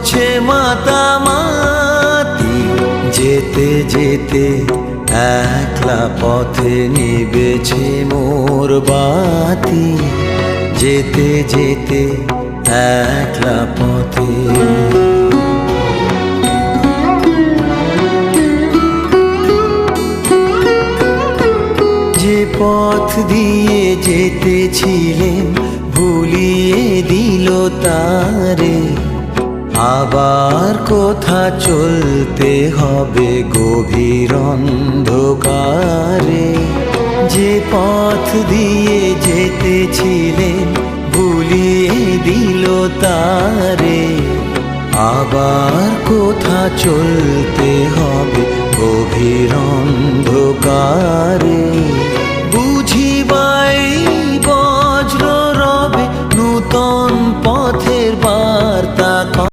করছে মাতামাতি। যেতে যেতে একলা পথে নিবেছে মোর বাতি। যেতে যেতে একলা পথে। যে পথ দিয়ে যেতেছিলেন ভুলিয়ে দিল তারে। আবার কোথা চলতে হবে গভীর অন্ধকারে। যে পথ দিয়ে যেতেছিলেন ভুলিয়ে দিল তারে। আবার কোথা চলতে হবে গভীর অন্ধকারে।